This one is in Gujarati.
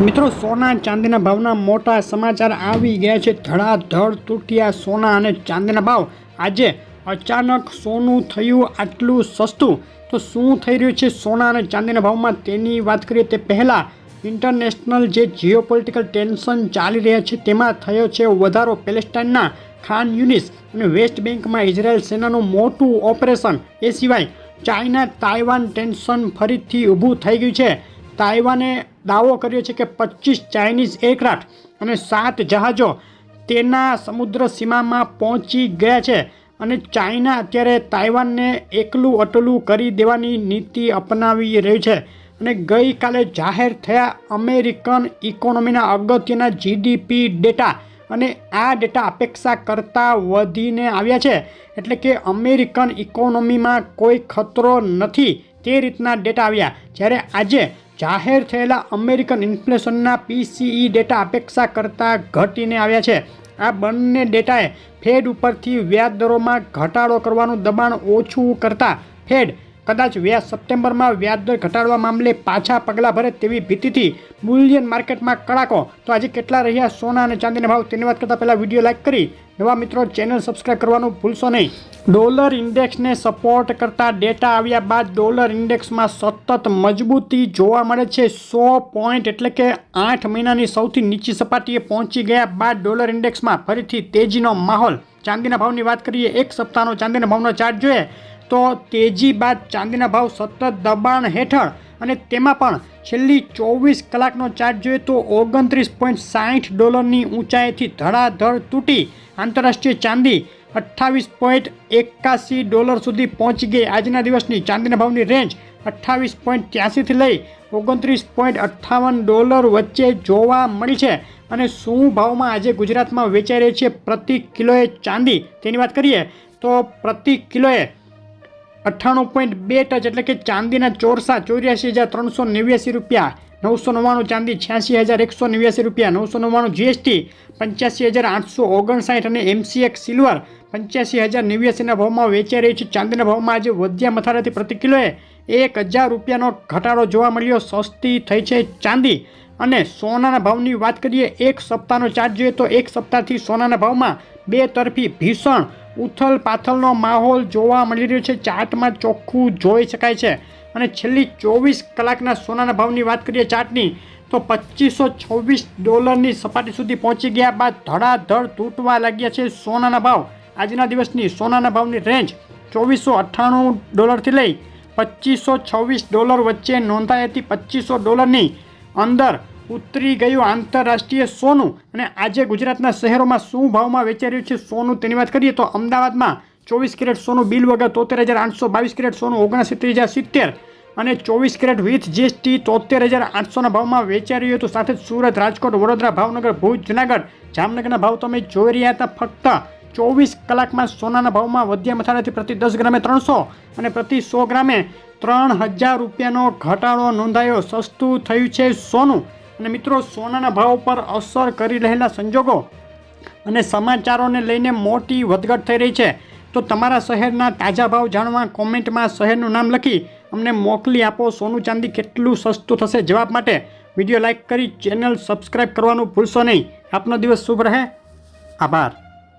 મિત્રો સોના ચાંદીના ભાવના મોટા સમાચાર આવી ગયા છે। ધડાધડ તૂટ્યા સોના અને ચાંદીના ભાવ। આજે અચાનક સોનું થયું આટલું સસ્તું, તો શું થઈ રહ્યું છે સોના અને ચાંદીના ભાવમાં તેની વાત કરીએ તે પહેલાં ઇન્ટરનેશનલ જે જીઓપોલિટિકલ ટેન્શન ચાલી રહ્યા છે તેમાં થયો છે વધારો। પેલેસ્ટાઇનના ખાન યુનિસ અને વેસ્ટ બેંકમાં ઇઝરાયલ સેનાનું મોટું ઓપરેશન, એ સિવાય ચાઇના તાઇવાન ટેન્શન ફરીથી ઊભું થઈ ગયું છે। તાઇવાને દાવો કર્યો છે કે 25 ચાઇનીઝ એરક્રાફ્ટ અને 7 જહાજો તેના સમુદ્ર સીમામાં પહોંચી ગયા છે અને ચાઇના અત્યારે તાઇવાનને એકલું અટલું કરી દેવાની નીતિ અપનાવી રહ્યું છે। અને ગઈકાલે જાહેર થયા અમેરિકન ઇકોનોમીના અગત્યના જીડીપી ડેટા, અને આ ડેટા અપેક્ષા કરતાં વધીને આવ્યા છે, એટલે કે અમેરિકન ઇકોનોમીમાં કોઈ ખતરો નથી તે રીતના ડેટા આવ્યા। જ્યારે આજે જાહેર થયેલા અમેરિકન ઇન્ફ્લેશનના પીસીઈ ડેટા અપેક્ષા કરતાં ઘટીને આવ્યા છે। આ બંને ડેટાએ ફેડ ઉપરથી વ્યાજ દરોમાં ઘટાડો કરવાનું દબાણ ઓછું કરતા ફેડ કદાચ સપ્ટેમ્બરમાં વ્યાજદર ઘટાડવા મામલે પાછા પગલાં ભરે તેવી ભીતિથી બુલિયન માર્કેટમાં કડાકો। તો આજે કેટલા રહ્યા સોના અને ચાંદીના ભાવ તેની વાત કરતાં પહેલાં વિડીયો લાઇક કરી નવા મિત્રો ચેનલ સબસ્ક્રાઈબ કરવાનું ભૂલશો નહીં। ડોલર ઇન્ડેક્સને સપોર્ટ કરતા ડેટા આવ્યા બાદ ડોલર ઇન્ડેક્સમાં સતત મજબૂતી જોવા મળે છે। 100 પોઈન્ટ એટલે કે 8 મહિનાની સૌથી નીચી સપાટીએ પહોંચી ગયા બાદ ડોલર ઇન્ડેક્સમાં ફરીથી તેજીનો માહોલ। ચાંદીના ભાવની વાત કરીએ, એક સપ્તાહનો ચાંદીના ભાવનો ચાર્ટ જોઈએ તો તેજી બાદ ચાંદીના ભાવ સતત દબાણ હેઠળ, અને તેમાં પણ છેલ્લી 24 કલાકનો ચાર્ટ જોઈએ તો 29.60 ડોલરની ઊંચાઈથી ધડાધડ તૂટી આંતરરાષ્ટ્રીય ચાંદી 28.81 ડોલર સુધી પહોંચી ગઈ। આજના દિવસની ચાંદીના ભાવની રેન્જ 28.83થી લઈ 29.58 ડોલર વચ્ચે જોવા મળી છે। અને શું ભાવમાં આજે ગુજરાતમાં વેચાઈ રહી છે પ્રતિ કિલોએ ચાંદી તેની વાત કરીએ તો પ્રતિ કિલોએ 98.2 ટચ એટલે કે ચાંદીના ચોરસા 84,389 રૂપિયા, 999 ચાંદી 86,189 રૂપિયા, 999 જીએસટી 85,859 અને એમસીએક્સ સિલ્વર 85,089ના ભાવમાં વેચાઈ રહી છે। ચાંદીના ભાવમાં આજે વધ્યા મથાળેથી પ્રતિ કિલોએ 1,000 રૂપિયાનો ઘટાડો જોવા મળ્યો। સસ્તી થઈ છે ચાંદી। અને સોનાના ભાવની વાત કરીએ, એક સપ્તાહનો ચાર્ટ જોઈએ તો એક સપ્તાહથી સોનાના ભાવમાં બે તરફી ભીષણ ઉથલ પાથલનો માહોલ જોવા મળી રહ્યો છે, ચાર્ટમાં ચોખ્ખું જોઈ શકાય છે। અને છેલ્લી 24 કલાકના સોનાના ભાવની વાત કરીએ ચાર્ટની તો 2526 ડોલરની સપાટી સુધી પહોંચી ગયા બાદ ધડાધડ તૂટવા લાગ્યા છે સોનાના ભાવ। આજના દિવસની સોનાના ભાવની રેન્જ 2498 ડોલરથી લઈ 2526 ડોલર વચ્ચે નોંધાઈ હતી। 2500 ડોલરની અંદર ઉતરી ગયું આંતરરાષ્ટ્રીય સોનું। અને આજે ગુજરાતના શહેરોમાં શું ભાવમાં વેચાઈ રહ્યું છે સોનું તેની વાત કરીએ તો અમદાવાદમાં 24 કેરેટ સોનું બિલ વગર 73,800, 22 કેરેટ સોનું 69,070 અને 24 કેરેટ વિથ જીએસટી 73,800ના ભાવમાં વેચાઈ રહ્યું હતું। સાથે જ સુરત, રાજકોટ, વડોદરા, ભાવનગર, ભુજ, જુનાગઢ, જામનગરના ભાવ તમે જોઈ રહ્યા હતા। ફક્ત 24 કલાકમાં સોનાના ભાવમાં વધ્યા મથાળેથી પ્રતિ 10 ગ્રામે 300 અને પ્રતિ 100 ગ્રામે 3,000 રૂપિયાનો ઘટાડો નોંધાયો। સસ્તું થયું છે સોનું। અને મિત્રો, સોનાના ભાવ પર અસર કરી રહેલા સંજોગો અને સમાચારોને લઈને મોટી વધઘટ થઈ રહી છે। તો તમારા શહેરના તાજા ભાવ જાણવા કોમેન્ટમાં શહેરનું નામ લખી અમને મોકલી આપો। સોનું ચાંદી કેટલું સસ્તું થશે જવાબ માટે વિડીયો લાઇક કરી ચેનલ સબસ્ક્રાઈબ કરવાનું ભૂલશો નહીં। આપનો દિવસ શુભ રહે। આભાર।